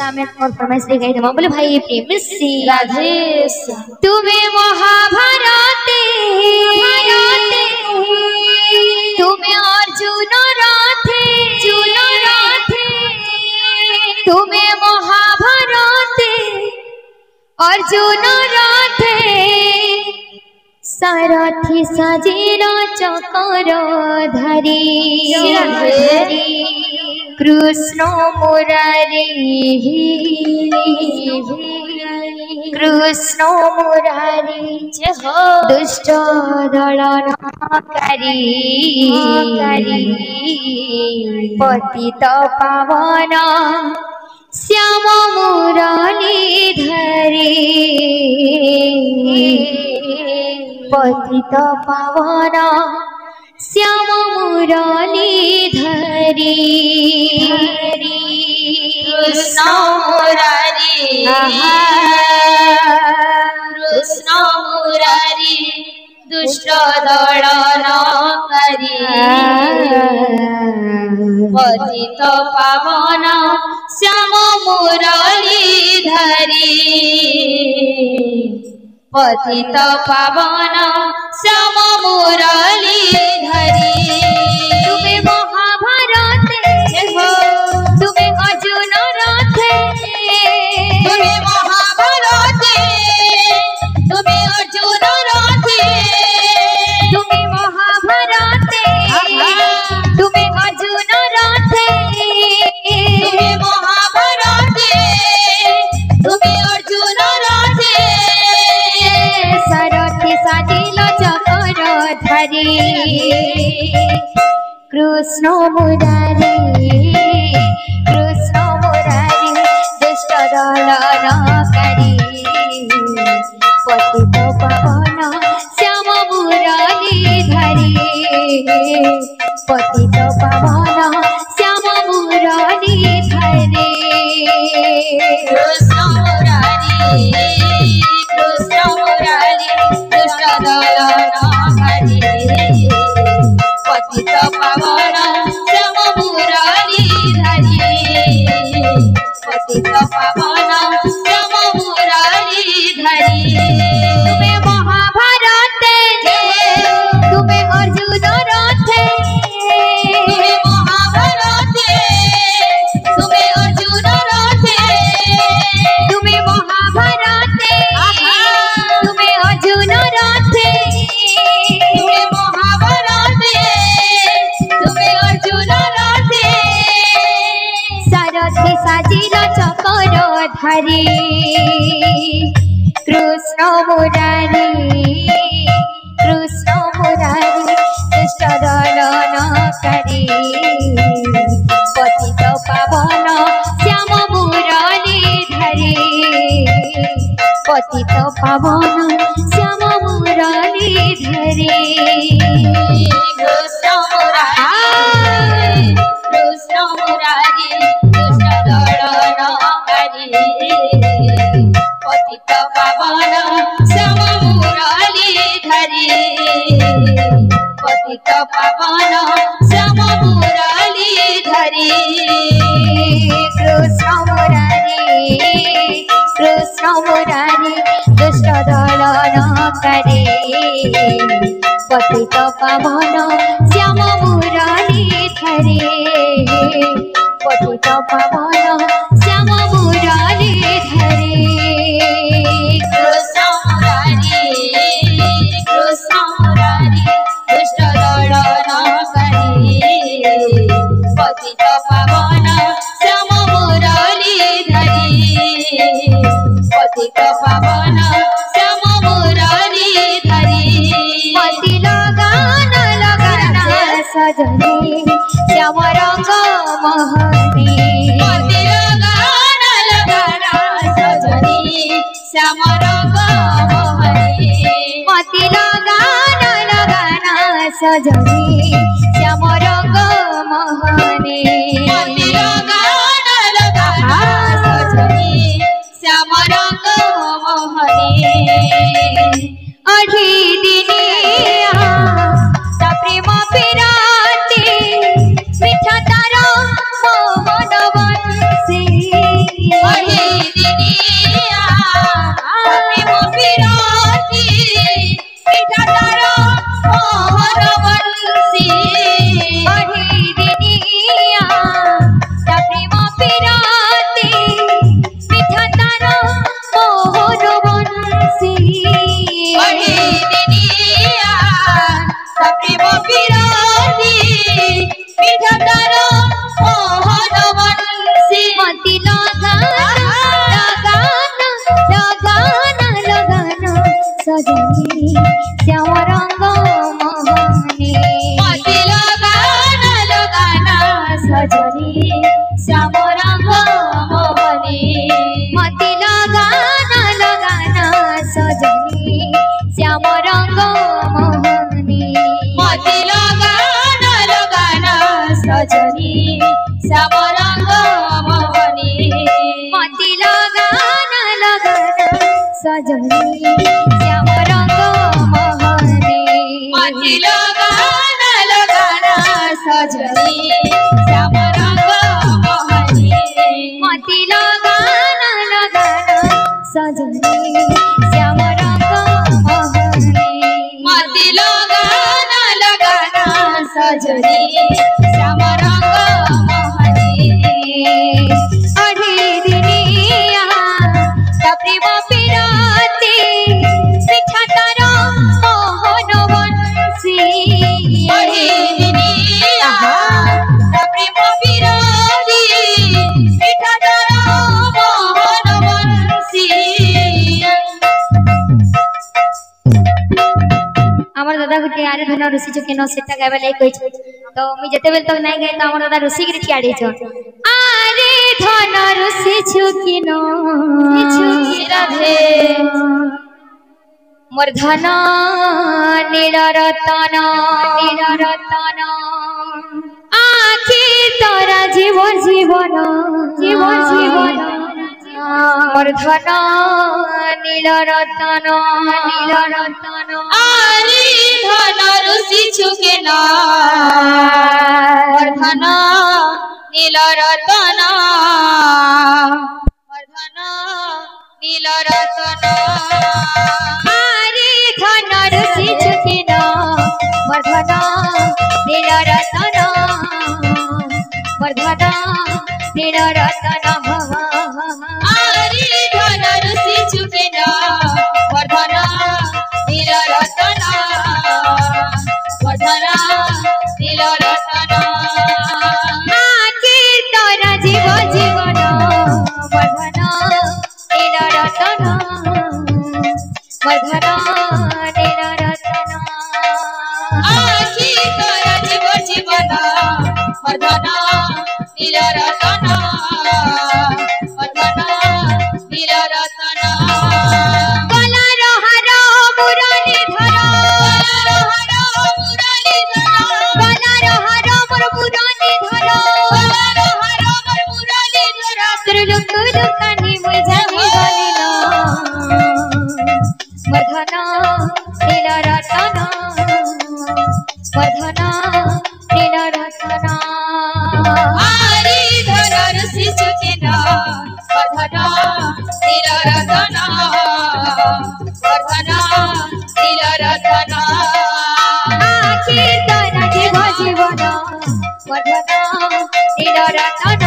मैं परफॉर्मेंस दिखाई दूंगा बोले भाई प्रेम से राधेश तुम्हें महाभारत तुम्हें अर्जुन राधे तुम्हें महाभारत अर्जुन राधे सारथी साजिर चकर धारी कृष्ण मुरारी दुष्ट दलनकारी पतित पावन श्याम मुरलीधरी पतित पावन श्याम मुरलीधरी कृष्ण मुरारी दुष्ट दलनकारी पतित पावन श्याम मुरलीधरी पतित पावन श्याम मुरलीधरी तुम्हें महाभारत तुम्हें अर्जुन राधे तुम्हें महाभारत तुम्हें अर्जुन राधे तुम्हें महाभारत तुम्हें अर्जुन राधे तुम्हें महाभारत तुम्हें अर्जुन राधे सारथी साजिल चकर धारी कृष्ण मुरारी दुष्ट दलनकारी पतित पावन श्याम मुरलीधरी पतित पावन श्याम मुरलीधरी कृष्ण मुरारी दुष्ट दलनकारी पतित पावन श्याम मुरलीधरी पतित पावन श्याम मुरलीधरी तुम्हें महाभारत तुम्हें अर्जुन राधे तुम्हें महाभारत तुम्हें अर्जुन राधे तुम्हें महाभारत तुम्हें अर्जुन राधे तुम्हें महाभारत तुम्हें अर्जुन राधे सारथी साजिल चकर धारी कृष्ण मुरारी दुष्ट दलनकारी पतित पावन श्याम मुरलीधरी पतित पावन श्याम मुरलीधरी कृष्ण मुरारी दुष्ट दलनकारी पतित पावन श्याम मुरलीधरी पतित पावन श्याम मुरलीधरी कृष्ण मुरारी दुष्ट दलनकारी पतित पावन श्याम मुरलीधरी पतित पावन श्याम मुरलीधरी कृष्ण मुरारी दुष्ट दलनकारी पतित पावन श्याम मुरलीधरी पतित पावन श्याम मुरलीधरी मति लगाना सजनी श्याम रंग मोहनी मति लगाना सजनी श्याम रंग मोहनी मति लगाना सजनी श्याम रंग मोहनी मति लगाना सजनी श्याम रंग सजनी श्याम रंग मोहनी मोती लगाना लगाना सजनी श्याम रंग मोहनी मोती लगाना लगाना सजनी श्याम रंग मोहनी मोती लगाना लगाना सजनी श्याम रंग मोहनी मोती लगाना लगाना सजनी श्याम रंग मोहनी मोती लगाना लगाना सजनी श्याम रंग मोहनी मोती लगाना लगाना सजनी श्याम रंग मोहनी मोती लगाना लगाना सजनी श्याम रंग मोहनी अढ़ी दिनिया प्रेम पिराती पिठा तार मोहन बंसी प्रेम विरोधी पिठा तार मोहन बंसी আমার দাদা গোটে আরে ধন ঋষি কেন সেটা গাইবা লাগি কইছ তো মুই যেতেবেল তক নাই গাই তো আমার দাদা ঋষি গিরি ঠিয়া দেছ আরে ধন ঋষি কেন রাধে মোর ধন নীলরতন আখি তোরা জীবন জীবন মোর ধন নীলরতন আরে ধন ঋষি ছুকে না ধন নীলরতন ধন নীলরতন আরে ধন ঋষি কেন মোর ধন নীলরতন আরে ধন ঋষি ছুকে না ধন নীলরতন ধন নীলরতন আখি তোরা জীবন মোর ধন নীলরতন আখি তোরা জীবন ধন নীলরতন ধন নীলরতন গলার হার মুরলি ধর গলার হার মোর মুরলি ধর ত্রিলোক দোকানি মুই জানি গলিল মোর ধন নীলরতন মোর ধন নীলরতন আরে ধন ঋষি ছুকে না ধন নীলরতন ধন নীলরতন আখি তোরা জীবন মোর ধন নীলরতন